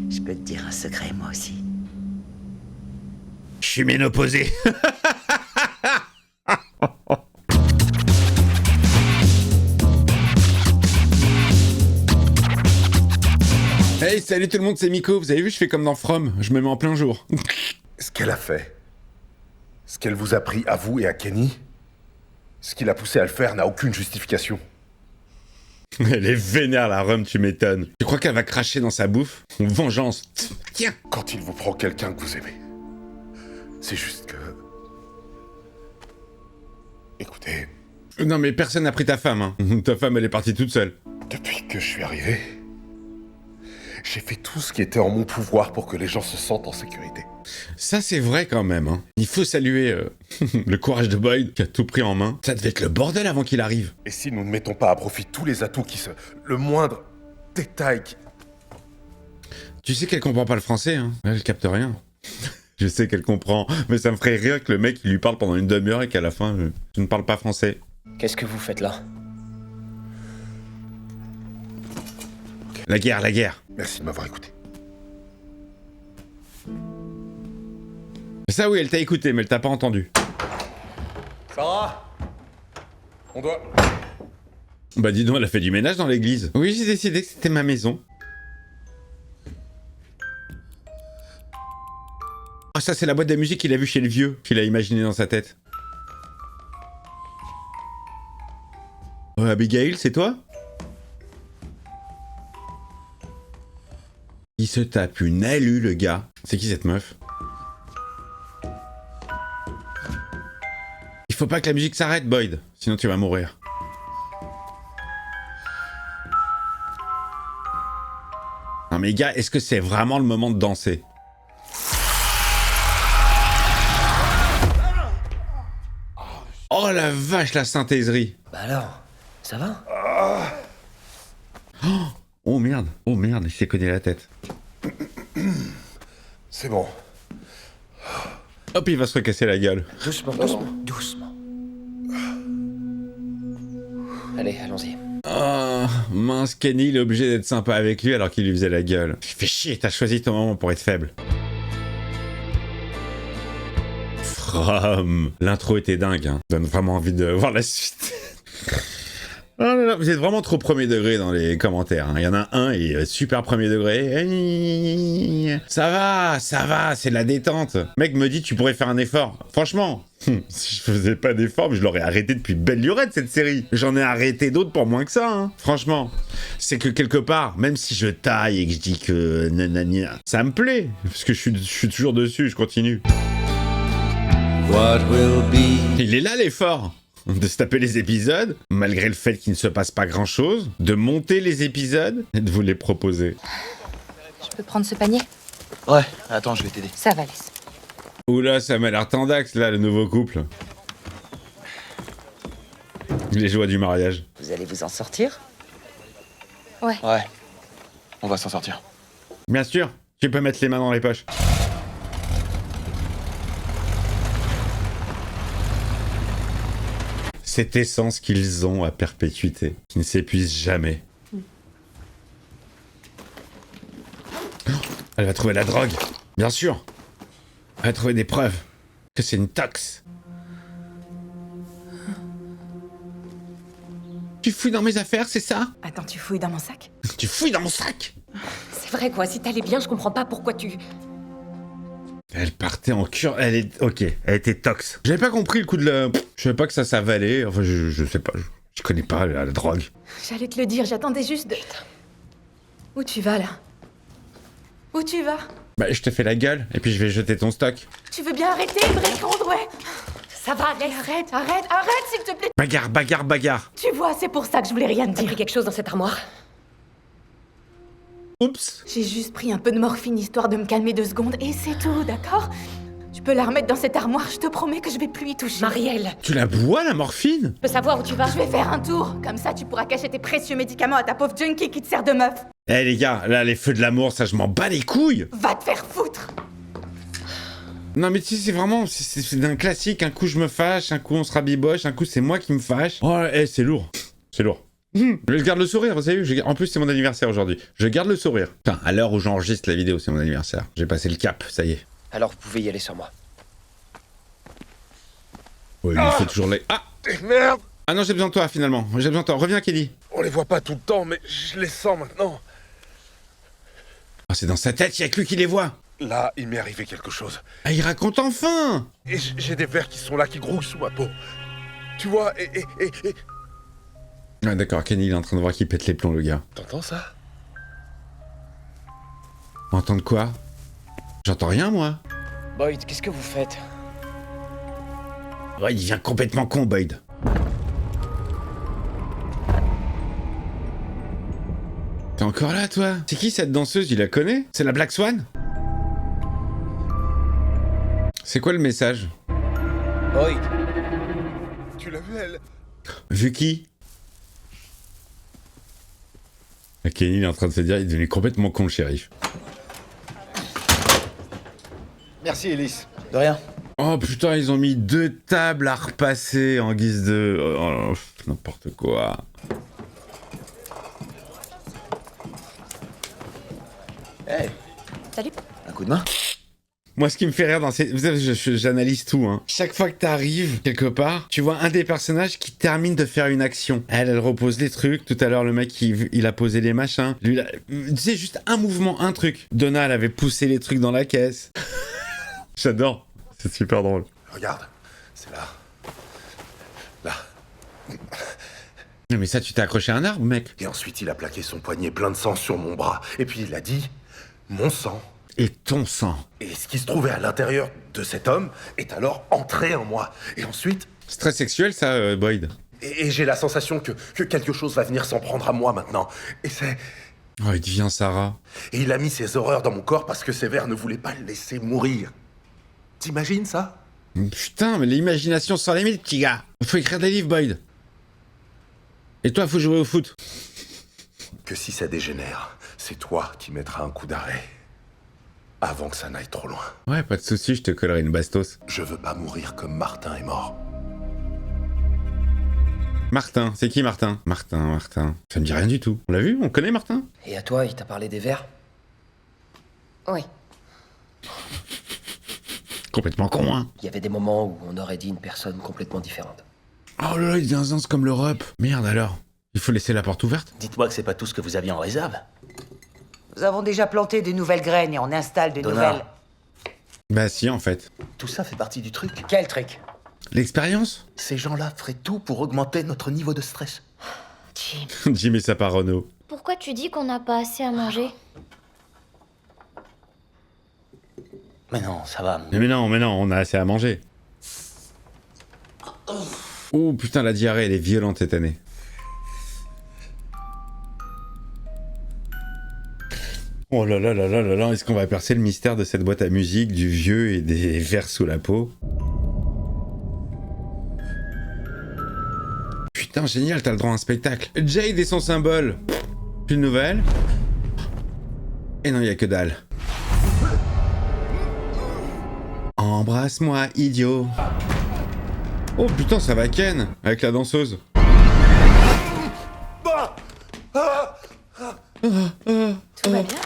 Je peux te dire un secret, moi aussi. Je suis ménopausé. Hey, salut tout le monde, c'est Miko. Vous avez vu, je fais comme dans From, je me mets en plein jour. Ce qu'elle a fait, ce qu'elle vous a pris à vous et à Kenny, ce qui l'a poussé à le faire n'a aucune justification. Elle est vénère la Rome, tu m'étonnes. Tu crois qu'elle va cracher dans sa bouffe? Vengeance. Tiens. Quand il vous prend quelqu'un que vous aimez, c'est juste que... Écoutez, Non mais personne n'a pris ta femme, hein. Ta femme, elle est partie toute seule. depuis que je suis arrivé, j'ai fait tout ce qui était en mon pouvoir pour que les gens se sentent en sécurité. Ça c'est vrai quand même, hein. Il faut saluer le courage de Boyd qui a tout pris en main. Ça devait être le bordel avant qu'il arrive. Et si nous ne mettons pas à profit tous les atouts qui se... Le moindre détail qui... Tu sais qu'elle comprend pas le français, hein. Elle capte rien. Je sais qu'elle comprend, mais ça me ferait rire que le mec il lui parle pendant une demi-heure et qu'à la fin, je ne parle pas français. Qu'est-ce que vous faites là? La guerre, la guerre. Merci de m'avoir écouté. Ça oui, elle t'a écouté, mais elle t'a pas entendu. Sarah, on doit... Bah dis donc, elle a fait du ménage dans l'église. Oui, j'ai décidé que c'était ma maison. Ah, ça c'est la boîte de musique qu'il a vue chez le vieux, qu'il a imaginé dans sa tête. Oh, Abigail, c'est toi? Il se tape une alu, le gars. C'est qui cette meuf? Il faut pas que la musique s'arrête, Boyd, sinon tu vas mourir. Non mais gars, est-ce que c'est vraiment le moment de danser? Oh la vache, la synthéserie. Bah alors, ça va? Oh merde, il s'est cogné la tête. C'est bon. Hop, il va se recasser la gueule. Doucement, doucement, doucement. Allez, allons-y. Ah, mince, Kenny, il est obligé d'être sympa avec lui alors qu'il lui faisait la gueule. Fais chier, t'as choisi ton moment pour être faible. From. L'intro était dingue, hein. Donne vraiment envie de voir la suite. Oh là là, vous êtes vraiment trop premier degré dans les commentaires, hein. Il y en a un et super premier degré. Ça va, c'est de la détente. Mec me dit tu pourrais faire un effort. Franchement, si je faisais pas d'effort, je l'aurais arrêté depuis belle lurette cette série. J'en ai arrêté d'autres pour moins que ça, hein. Franchement, c'est que quelque part, même si je taille et que je dis que nanana, ça me plaît. Parce que je suis toujours dessus, je continue. What will be? Il est là l'effort de se taper les épisodes, malgré le fait qu'il ne se passe pas grand-chose, de monter les épisodes et de vous les proposer. Je peux prendre ce panier? Ouais, attends, je vais t'aider. Ça va, laisse. Oula, ça m'a l'air tendax là, le nouveau couple. Les joies du mariage. Vous allez vous en sortir? Ouais, on va s'en sortir. Bien sûr, tu peux mettre les mains dans les poches. Cette essence qu'ils ont à perpétuité, qui ne s'épuise jamais. Oh, elle va trouver la drogue, bien sûr. Elle va trouver des preuves que c'est une tox. Tu fouilles dans mes affaires, c'est ça? Attends, tu fouilles dans mon sac? Tu fouilles dans mon sac? C'est vrai quoi, si t'allais bien, je comprends pas pourquoi tu... Elle partait en cure, elle est... Ok, elle était tox. J'avais pas compris le coup de la... Je savais pas que ça s'avalait, enfin je sais pas, je connais pas la drogue. J'allais te le dire, j'attendais juste de... Où tu vas, là? Où tu vas? Bah je te fais la gueule, et puis je vais jeter ton stock. Tu veux bien arrêter, Bréconde, ouais? Ça va, allez, arrête, s'il te plaît! Bagarre. Tu vois, c'est pour ça que je voulais rien te T'as dire. pris quelque chose dans cette armoire? Oups. J'ai juste pris un peu de morphine histoire de me calmer 2 secondes, et c'est tout, d'accord? Tu peux la remettre dans cette armoire, je te promets que je vais plus y toucher. Marielle, Tu la bois la morphine? je peux savoir où tu vas? Je vais faire un tour, comme ça tu pourras cacher tes précieux médicaments à ta pauvre junkie qui te sert de meuf. Eh les gars, là les feux de l'amour, ça je m'en bats les couilles. Va te faire foutre! Non mais tu sais, c'est vraiment, c'est un classique, un coup je me fâche, un coup on se rabiboche, un coup c'est moi qui me fâche. Oh, c'est lourd. C'est lourd. Je garde le sourire, vous savez, en plus c'est mon anniversaire aujourd'hui. Je garde le sourire. Putain, à l'heure où j'enregistre la vidéo, c'est mon anniversaire. J'ai passé le cap, ça y est. Alors vous pouvez y aller sans moi. Ouais, il fait toujours les... Ah Merde! Ah non, j'ai besoin de toi finalement. J'ai besoin de toi. Reviens, Kelly. On les voit pas tout le temps, mais je les sens maintenant. Ah, c'est dans sa tête, il y a que lui qui les voit. Là, il m'est arrivé quelque chose. Ah, il raconte enfin. Et j'ai des vers qui sont là, qui grouillent sous ma peau. Tu vois, et... Ah d'accord, Kenny, il est en train de voir qu'il pète les plombs, le gars. T'entends ça? Entendre quoi? J'entends rien, moi. Boyd, qu'est-ce que vous faites? Ouais, il devient complètement con, Boyd. T'es encore là, toi? C'est qui cette danseuse? Il la connaît? C'est la Black Swan? C'est quoi le message? Boyd, Tu l'as vu, elle? Vu qui? Kenny, il est en train de se dire, il est devenu complètement con, le shérif. Merci, Ellis. de rien. Oh putain, ils ont mis 2 tables à repasser en guise de... Oh, n'importe quoi. Hey, Salut. un coup de main? Moi, ce qui me fait rire dans ces... Vous savez, j'analyse tout, hein. Chaque fois que t'arrives quelque part, tu vois un des personnages qui termine de faire une action. Elle repose les trucs. Tout à l'heure, le mec, il a posé les machins. Lui, là, tu sais, juste un mouvement, un truc. Donna, elle avait poussé les trucs dans la caisse. J'adore. C'est super drôle. Regarde, c'est là. Là. Non, mais ça, tu t'es accroché à un arbre, mec. Et ensuite, il a plaqué son poignet plein de sang sur mon bras. Et puis, il a dit... Mon sang. Et ton sang. Et ce qui se trouvait à l'intérieur de cet homme est alors entré en moi. Et ensuite... C'est très sexuel, ça, Boyd. Et j'ai la sensation que quelque chose va venir s'en prendre à moi maintenant. Et c'est... Oh, il devient Sarah. Et il a mis ses horreurs dans mon corps parce que ses vers ne voulaient pas le laisser mourir. T'imagines ça? Putain, mais l'imagination sans limite, petit gars. Faut écrire des livres, Boyd. Et toi, faut jouer au foot. Que si ça dégénère, c'est toi qui mettras un coup d'arrêt. Avant que ça n'aille trop loin. Ouais, pas de soucis, je te collerai une bastos. Je veux pas mourir comme Martin est mort. Martin, c'est qui Martin? Martin. Ça me dit rien du tout. On l'a vu? On connaît Martin? Et à toi, il t'a parlé des vers? Oui. Complètement con, hein. Il y avait des moments où on aurait dit une personne complètement différente. Oh là là, il devient zinze comme l'Europe. Merde alors. Il faut laisser la porte ouverte? Dites-moi que c'est pas tout ce que vous aviez en réserve. Nous avons déjà planté de nouvelles graines et on installe de Donna. nouvelles... Bah si, en fait. Tout ça fait partie du truc. Quel truc? L'expérience? Ces gens-là feraient tout pour augmenter notre niveau de stress. Jim. Jimmy Saparano. Pourquoi tu dis qu'on n'a pas assez à manger? Mais non, ça va. Mais non, on a assez à manger. Oh putain, la diarrhée, elle est violente cette année. Oh là là là là là là, est-ce qu'on va percer le mystère de cette boîte à musique, du vieux et des vers sous la peau? Putain, génial, t'as le droit à un spectacle. Jade et son symbole. Plus de nouvelles? Et non, y a que dalle. Embrasse-moi, idiot. Oh putain, ça va Ken, avec la danseuse. Tout va bien?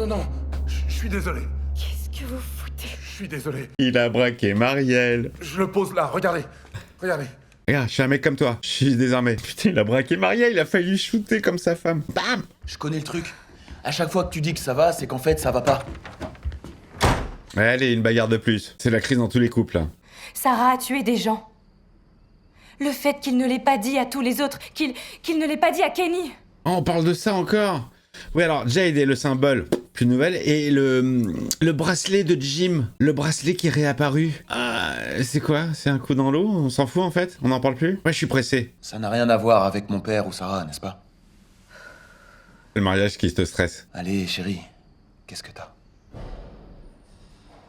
Non. Je suis désolé. Qu'est-ce que vous foutez? Je suis désolé. Il a braqué Marielle. Je le pose là, regardez. Regardez. Regarde, je suis un mec comme toi, je suis désarmé. Putain, il a braqué Marielle, il a failli shooter comme sa femme. Bam! Je connais le truc. À chaque fois que tu dis que ça va, c'est qu'en fait, ça va pas. Allez, une bagarre de plus. C'est la crise dans tous les couples, là. Sarah a tué des gens. Le fait qu'il ne l'ait pas dit à tous les autres, qu'il ne l'ait pas dit à Kenny. Oh, on parle de ça encore? Oui, alors, Jade est le symbole, plus de nouvelles, et le bracelet de Jim, le bracelet qui est réapparu. Ah, c'est quoi? C'est un coup dans l'eau? On s'en fout, en fait? On n'en parle plus? Ouais, je suis pressé. Ça n'a rien à voir avec mon père ou Sarah, n'est-ce pas? Le mariage qui te stresse. Allez, chérie, qu'est-ce que t'as?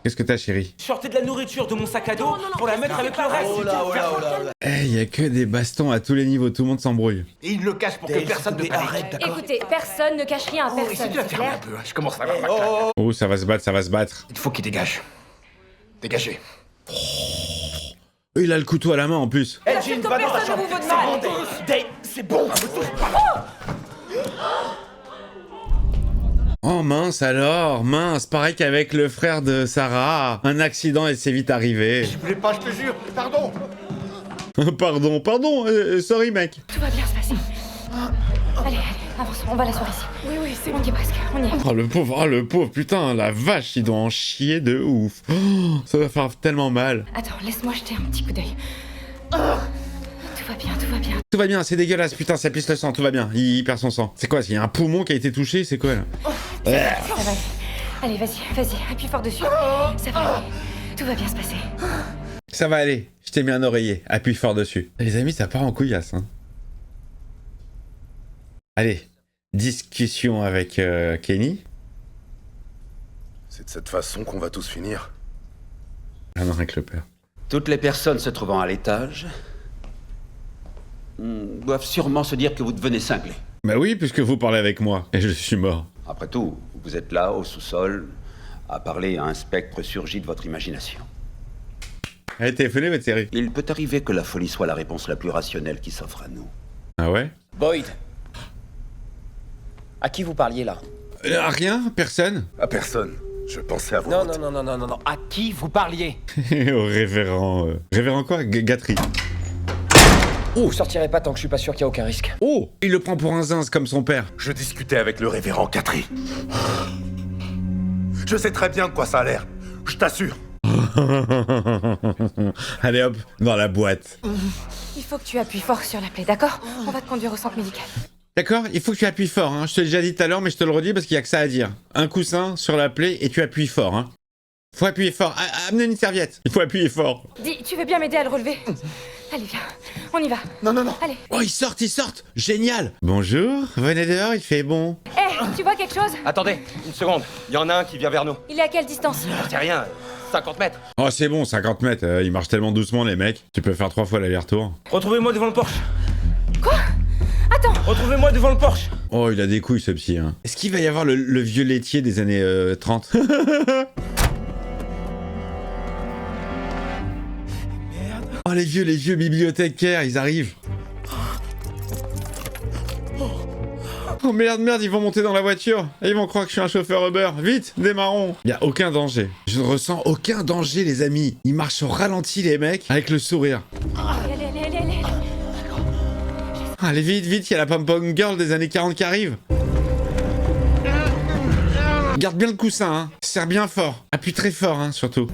Qu'est-ce que t'as, chérie? Sortez de la nourriture de mon sac à dos pour la mettre avec le reste. Oh là, oh là, oh là, oh là. Eh, y a que des bastons à tous les niveaux, tout le monde s'embrouille. Et il le cache pour que personne ne panique. Arrête, d'accord. Écoutez, personne ne cache rien à personne, Essaye de la c'est fermer un clair? peu, hein. Je commence à avoir ma claque. Oh, ça va se battre, ça va se battre. Il faut qu'il dégage. Dégagez. Il a le couteau à la main en plus. Elgin, va dans ta chambre. C'est bon, Dave, c'est bon. Oh mince alors, mince, pareil qu'avec le frère de Sarah. Un accident et c'est vite arrivé. Je voulais pas, je te jure. Pardon. Pardon, sorry mec. Tout va bien se passer. Allez, avance, on va l'asseoir ici. Oui, c'est bon. On y est presque, on y est. Oh le pauvre, putain, la vache, il doit en chier de ouf. Oh, ça va faire tellement mal. Attends, laisse-moi jeter un petit coup d'œil. Tout va bien. Tout va bien, c'est dégueulasse, putain, ça pisse le sang, tout va bien, il perd son sang. C'est quoi, il y a un poumon qui a été touché, c'est quoi là? Ça va aller. Allez, vas-y, appuie fort dessus. Ça va aller. Tout va bien se passer. Ça va aller, je t'ai mis un oreiller, appuie fort dessus. Les amis, ça part en couillasse, hein. Allez, discussion avec Kenny. C'est de cette façon qu'on va tous finir. Ah non, avec le père. Toutes les personnes se trouvant à l'étage doivent sûrement se dire que vous devenez cinglé. Bah oui, puisque vous parlez avec moi, et je suis mort. Après tout, vous êtes là, au sous-sol, à parler à un spectre surgi de votre imagination. Elle a téléphoné votre série. Il peut arriver que la folie soit la réponse la plus rationnelle qui s'offre à nous. Ah ouais? Boyd. À qui vous parliez là? Rien, personne. À personne. Je pensais à vous. Non. À qui vous parliez? Au révérend... Révérend quoi? Gâterie. Je sortirai pas tant que je suis pas sûr qu'il y a aucun risque. Oh, il le prend pour un zinze comme son père. Je discutais avec le révérend Catherine. Je sais très bien de quoi ça a l'air. Je t'assure. Allez hop, dans la boîte. Il faut que tu appuies fort sur la plaie, d'accord? On va te conduire au centre médical. D'accord? Il faut que tu appuies fort, hein. Je te l'ai déjà dit tout à l'heure, mais je te le redis parce qu'il y a que ça à dire. Un coussin sur la plaie et tu appuies fort, hein. Faut appuyer fort. Amenez une serviette. Il faut appuyer fort. Dis, tu veux bien m'aider à le relever? Allez, viens, on y va. Non. Allez. Oh, ils sortent. Génial. Bonjour, venez dehors, il fait bon. Tu vois quelque chose? Attendez, une seconde. Il y en a un qui vient vers nous. Il est à quelle distance? Je sais rien, 50 mètres. Oh, c'est bon, 50 mètres. Ils marchent tellement doucement, les mecs. Tu peux faire 3 fois l'aller-retour. Retrouvez-moi devant le Porsche. Quoi? Attends. Retrouvez-moi devant le Porsche. Oh, il a des couilles, ce psy, hein. Est-ce qu'il va y avoir le vieux laitier des années 30? Oh, les vieux bibliothécaires, ils arrivent. Oh merde, ils vont monter dans la voiture. Et ils vont croire que je suis un chauffeur Uber. Vite, démarrons. Il y a aucun danger. Je ne ressens aucun danger, les amis. Ils marchent au ralenti, les mecs, avec le sourire. Allez. Allez, vite, il y a la pom-pom girl des années 40 qui arrive. Garde bien le coussin, hein. Serre bien fort. Appuie très fort, hein, surtout.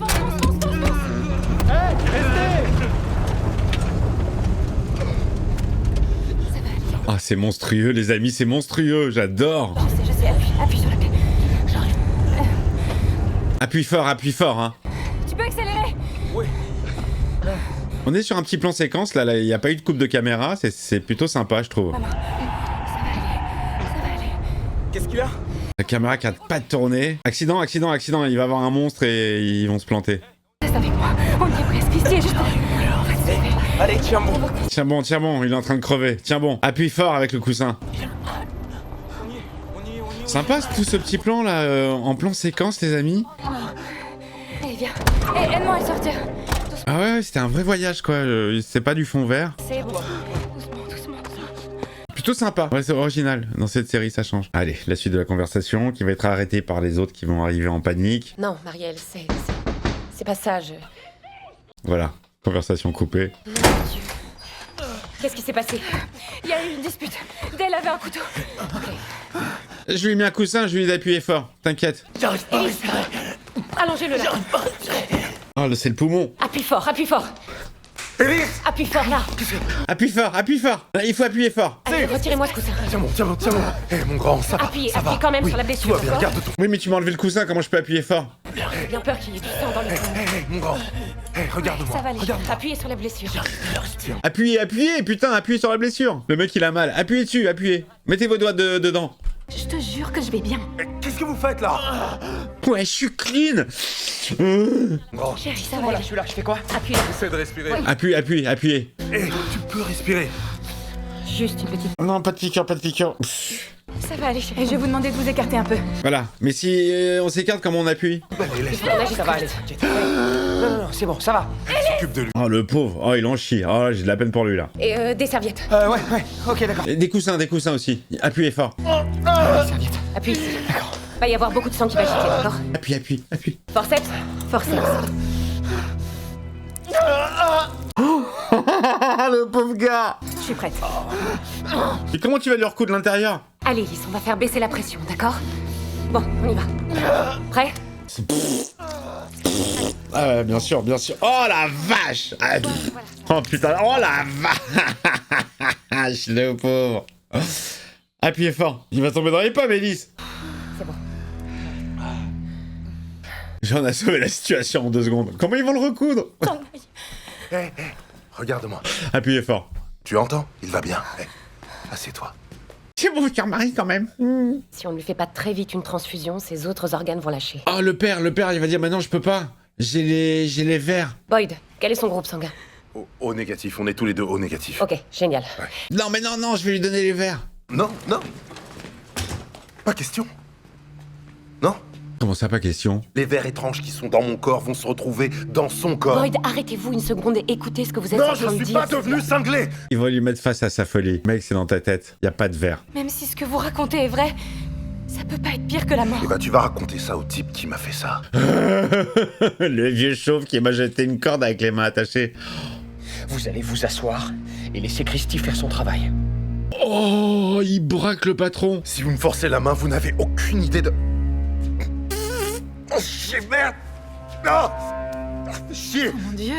Ah, c'est monstrueux, les amis, c'est monstrueux. J'adore. Je sais, appuie sur la plaie. Appuie fort, hein. Tu peux accélérer? On est sur un petit plan séquence, là, il n'y a pas eu de coupe de caméra, c'est plutôt sympa, je trouve. Ça va aller. Qu'est-ce qu'il a? La caméra qui arrête pas de tourner. Accident, il va y avoir un monstre et ils vont se planter. Reste avec moi, on y est presque, ici, juste... Allez, tiens bon. Tiens bon, il est en train de crever. Tiens bon, appuie fort avec le coussin. Sympa tout ce petit plan là, en plan séquence, les amis. Allez, viens. Aide-moi à le sortir. Ah ouais, c'était un vrai voyage quoi, c'est pas du fond vert. C'est bon. Doucement. Plutôt sympa, ouais c'est original, dans cette série ça change. Allez, la suite de la conversation qui va être arrêtée par les autres qui vont arriver en panique. Non, Marielle, c'est pas ça, Voilà, conversation coupée. Mon Dieu. Qu'est-ce qui s'est passé? Il y a eu une dispute. Dale avait un couteau. Ok. Je lui ai mis un coussin, je lui ai dit d'appuyer fort, t'inquiète. J'arrive pas à respirer. Allongez-le là. Oh, c'est le poumon. Appuie fort. Élise! Appuie fort là. Appuie fort. Là, il faut appuyer fort. Allez, retirez-moi ce coussin. Tiens bon. Mon grand, ça va. Appuie va. quand même Oui, sur la blessure. Tout va bien, d'accord? garde ton... Oui, mais tu m'as enlevé le coussin, comment je peux appuyer fort? J'ai bien peur qu'il y ait du sang dans le sang. Mon grand. Regarde-moi. Ça va aller. Regarde-moi. Appuyez sur la blessure. Appuyez, putain, appuyez sur la blessure. Le mec, il a mal. Appuyez dessus, appuyez. Mettez vos doigts dedans. Je te jure que je vais bien. Qu'est-ce que vous faites là? Ouais, je suis clean. Grand, Chérie, ça va Voilà, aller. je suis là, je fais quoi? Appuie. essaie de respirer. Appuyez. Tu peux respirer. Juste une petite. Non, pas de piqûre. Ça va aller, chérie. Et je vais vous demander de vous écarter un peu. Voilà. Mais si on s'écarte, comment on appuie? Allez, laisse. Là, Ça va aller, t'inquiète. Non, c'est bon, ça va. s'occupe de lui. Oh, le pauvre. Oh, il en chie. Oh, j'ai de la peine pour lui, là. Et des serviettes. Ouais, ok, d'accord. Et des coussins aussi. Appuyez fort. Serviette. Appuie ici. D'accord. Va y avoir beaucoup de sang qui va gicler, d'accord? Appuie. Forceps. Le pauvre gars. Je suis prête. Et comment tu vas lui recoudre l'intérieur? Allez, Lys, on va faire baisser la pression, d'accord? Bon, on y va. Prêt? Ah, bien sûr. Oh, la vache. Ah, oh, putain. Oh, la vache. Le pauvre. Appuyez fort. Il va tomber dans les pommes, Élise. C'est bon. J'en ai sauvé la situation en 2 secondes. Comment ils vont le recoudre? Hé, regarde-moi. Appuyez fort. Tu entends? Il va bien. Hé, assieds-toi. C'est mon futur mari, quand même. Si on ne lui fait pas très vite une transfusion, ses autres organes vont lâcher. Oh, le père, il va dire, maintenant, je peux pas. J'ai les verres. Boyd, quel est son groupe sanguin? O négatif, on est tous les deux O négatif. Ok, génial. Non, mais non, je vais lui donner les verres. Non. Pas question. Non. Comment ça, pas question? Les vers étranges qui sont dans mon corps vont se retrouver dans son corps. Boyd, arrêtez-vous une seconde et écoutez ce que vous êtes Non, en train de je suis dire. pas devenu cinglé. Il va lui mettre face à sa folie. Mec, c'est dans ta tête. Y a pas de verre. Même si ce que vous racontez est vrai, ça peut pas être pire que la mort. Eh ben, tu vas raconter ça au type qui m'a fait ça. Le vieux chauve qui m'a jeté une corde avec les mains attachées. Vous allez vous asseoir et laisser Christy faire son travail. Oh, il braque le patron. Si vous me forcez la main, vous n'avez aucune idée de... Oh, chier, merde. Non. Chier. Mon Dieu.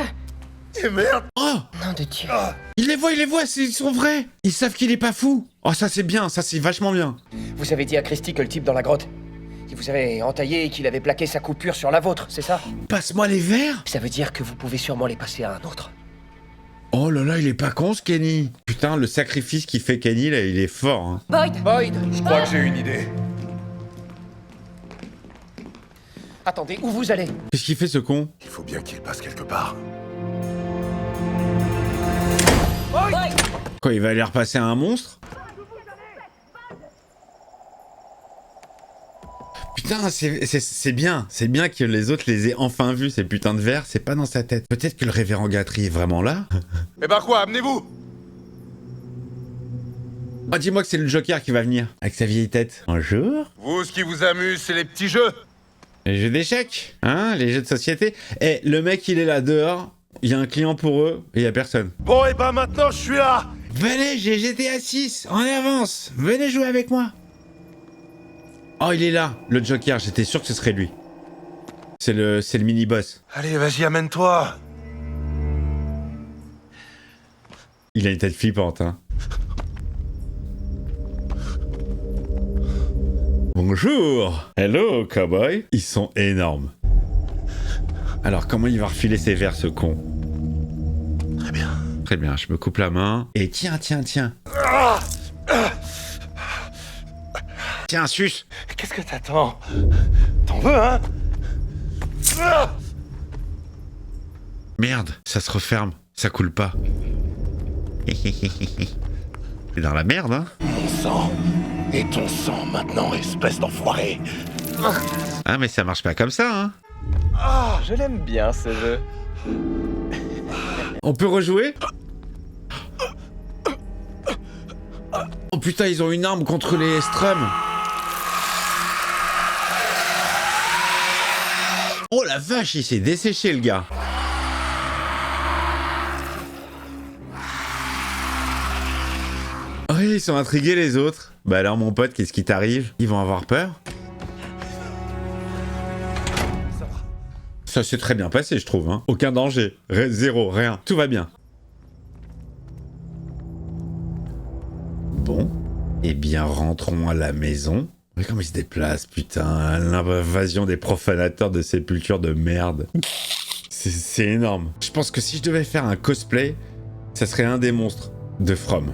Et merde. Oh, Nom de Dieu. il les voit, ils sont vrais. Ils savent qu'il est pas fou. Oh, ça c'est bien, ça c'est vachement bien. Vous avez dit à Christy que le type dans la grotte, il vous avait entaillé et qu'il avait plaqué sa coupure sur la vôtre, c'est ça? Passe-moi les verres. Ça veut dire que vous pouvez sûrement les passer à un autre. Oh là là, il est pas con ce Kenny. Putain, le sacrifice qu'il fait Kenny là, il est fort. Hein. Boyd, Je crois que j'ai une idée. Attendez, où vous allez? Qu'est-ce qu'il fait ce con? Il faut bien qu'il passe quelque part. Quoi, il va aller repasser à un monstre? Putain, c'est bien que les autres les aient enfin vus, ces putains de verres, c'est pas dans sa tête. Peut-être que le révérend Guthrie est vraiment là? Eh ben quoi, amenez-vous. Oh, dis-moi que c'est le Joker qui va venir, avec sa vieille tête. Bonjour. Vous, ce qui vous amuse, c'est les petits jeux. Les jeux d'échecs, hein, les jeux de société. Eh, le mec, il est là dehors, il y a un client pour eux, et il y a personne. Bon, et ben maintenant, je suis là. Venez, j'ai GTA 6, en avance, venez jouer avec moi. Oh, il est là, le Joker, j'étais sûr que ce serait lui. C'est le mini-boss. Allez, vas-y, amène-toi. Il a une tête flippante, hein. Bonjour. Hello, cowboy. Ils sont énormes. Alors, comment il va refiler ses verres, ce con? Très bien. Très bien, je me coupe la main. Et tiens. Tiens, suce. Qu'est-ce que t'attends? T'en veux, hein? Merde, ça se referme. Ça coule pas. C'est dans la merde, hein? Mon sang et ton sang maintenant, espèce d'enfoiré. Ah, mais ça marche pas comme ça, hein? Je l'aime bien ce jeu. On peut rejouer? Oh putain, ils ont une arme contre les Strum. Oh la vache, il s'est desséché le gars. Oh, ils sont intrigués les autres. Bah alors mon pote, qu'est-ce qui t'arrive? Ils vont avoir peur? Ça s'est très bien passé, je trouve. Hein. Aucun danger. Zéro, rien. Tout va bien. Bon. Eh bien, rentrons à la maison. Mais comment il se déplace, putain. L'invasion des profanateurs de sépultures de merde. C'est énorme. Je pense que si je devais faire un cosplay, ça serait un des monstres de From.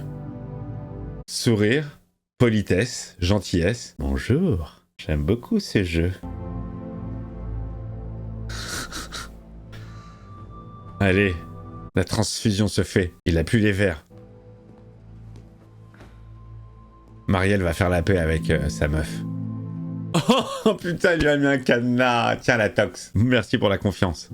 Sourire, politesse, gentillesse. Bonjour. J'aime beaucoup ce jeu. Allez, la transfusion se fait. Il a plus les verres. Marielle va faire la paix avec sa meuf. Oh putain, il lui a mis un cadenas. Tiens la tox. Merci pour la confiance.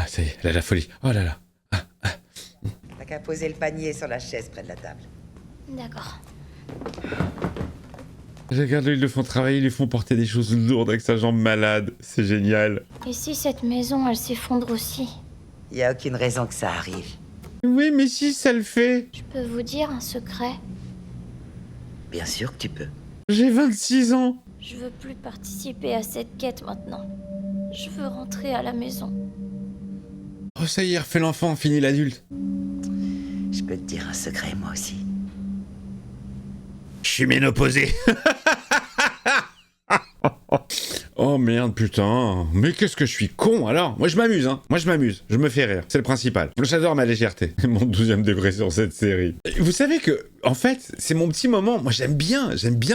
ça y est, là, la folie. Oh là là. T'as qu'à poser le panier sur la chaise près de la table. D'accord. Regarde, ils le font travailler, ils lui font porter des choses lourdes avec sa jambe malade. C'est génial. Et si cette maison, elle s'effondre aussi? Y a aucune raison que ça arrive. Oui, mais si, ça le fait. Je peux vous dire un secret? Bien sûr que tu peux. J'ai 26 ans. Je veux plus participer à cette quête maintenant. Je veux rentrer à la maison. Oh, ça y est, refait l'enfant, fini l'adulte. Je peux te dire un secret, moi aussi. Je suis ménopausé. Oh merde, putain. Mais qu'est-ce que je suis con alors. Moi je m'amuse, hein. Moi je m'amuse. Je me fais rire. C'est le principal. J'adore ma légèreté. Mon 12e degré sur cette série. Et vous savez que, en fait, c'est mon petit moment. Moi j'aime bien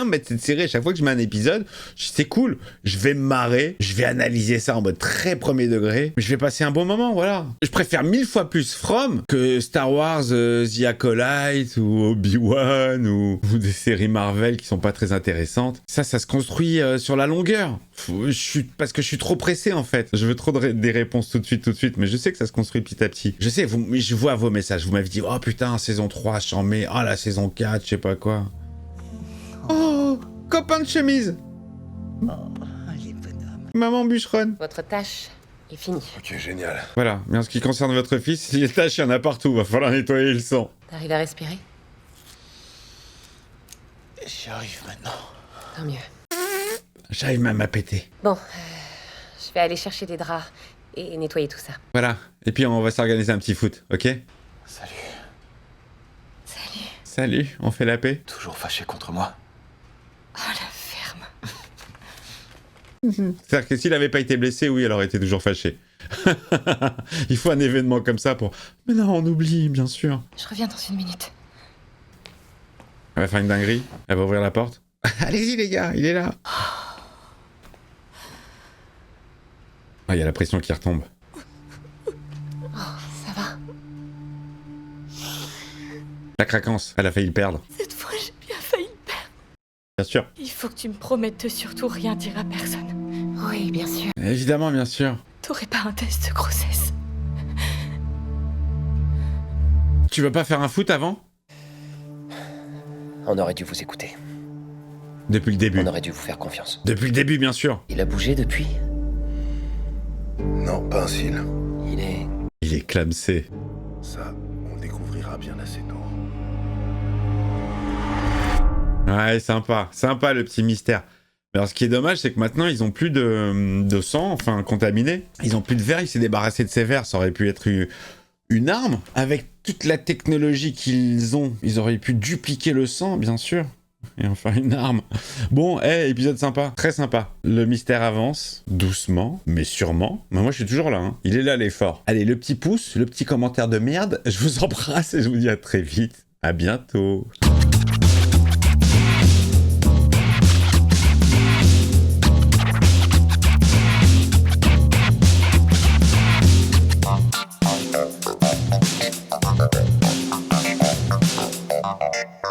mettre cette série. À chaque fois que je mets un épisode, c'est cool. Je vais me marrer. Je vais analyser ça en mode très premier degré. Mais je vais passer un bon moment, voilà. Je préfère 1000 fois plus From que Star Wars The Acolyte ou Obi-Wan ou des séries Marvel qui sont pas très intéressantes. Ça se construit sur la longueur. Parce que je suis trop pressé en fait. Je veux trop des réponses tout de suite. Mais je sais que ça se construit petit à petit. Je sais, je vois vos messages. Vous m'avez dit, oh putain, saison 3, j'en mets. Oh la saison 4, je sais pas quoi. Oh, copain de chemise. Oh, les bonhommes. Maman bûcheronne. Votre tâche est finie. Ok, génial. Voilà, mais en ce qui concerne votre fils, les taches, il y en a partout. Va falloir nettoyer le sang. T'arrives à respirer? J'y arrive maintenant. Tant mieux. J'arrive même à péter. Bon, je vais aller chercher des draps et nettoyer tout ça. Voilà. Et puis on va s'organiser un petit foot, ok? Salut. Salut. Salut, on fait la paix? Toujours fâché contre moi? Oh la ferme. C'est-à-dire que s'il avait pas été blessé, oui, elle aurait été toujours fâchée. Il faut un événement comme ça pour... Mais non, on oublie, bien sûr. Je reviens dans 1 minute. Elle va faire une dinguerie. Elle va ouvrir la porte. Allez-y les gars, il est là. Ah, il y a la pression qui retombe. Ça va? La craquance, elle a failli le perdre. Cette fois, j'ai bien failli le perdre. Bien sûr. Il faut que tu me promettes de surtout rien dire à personne. Oui, bien sûr. Évidemment, bien sûr. T'aurais pas un test de grossesse? Tu veux pas faire un foot avant? On aurait dû vous écouter. Depuis le début. On aurait dû vous faire confiance. Depuis le début, bien sûr. Il a bougé depuis? Non, pas un cil. Il est clamsé. Ça, on le découvrira bien assez tôt. Ouais, sympa. Sympa le petit mystère. Mais alors, ce qui est dommage, c'est que maintenant, ils ont plus de sang, enfin, contaminé. Ils ont plus de verre, il s'est débarrassé de ses verres. Ça aurait pu être une arme. Avec toute la technologie qu'ils ont, ils auraient pu dupliquer le sang, bien sûr. Et en faire une arme. Bon, épisode sympa, très sympa. Le mystère avance, doucement, mais sûrement. Mais moi, je suis toujours là, hein. Il est là, l'effort. Allez, le petit pouce, le petit commentaire de merde. Je vous embrasse et je vous dis à très vite. À bientôt. Thank you.